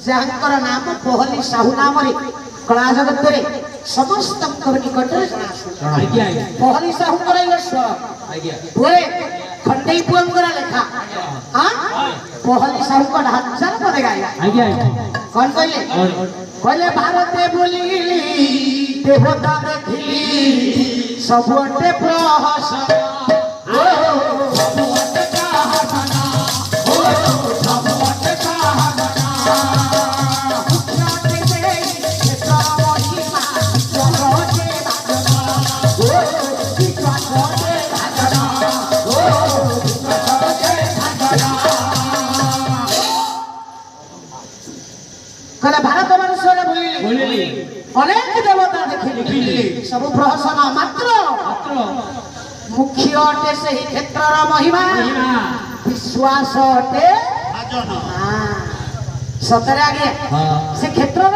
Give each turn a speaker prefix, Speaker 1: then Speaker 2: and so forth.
Speaker 1: जहाँकर नाम पहली साहू नाम कला जगत रे समस्त निकट पहली साहू पुरे खंडई पुअंकर लेखा पहली साहू को ढांचा पड़े गाया कौन कहले कहले भारते बोली देवता देखिली सबटे प्रहसन भारत वर्ष अनेक देवता देखिली सब प्रहसन मात्र मुख्य अटे से क्षेत्र महिमा विश्वास अटे सतरे आगे से क्षेत्र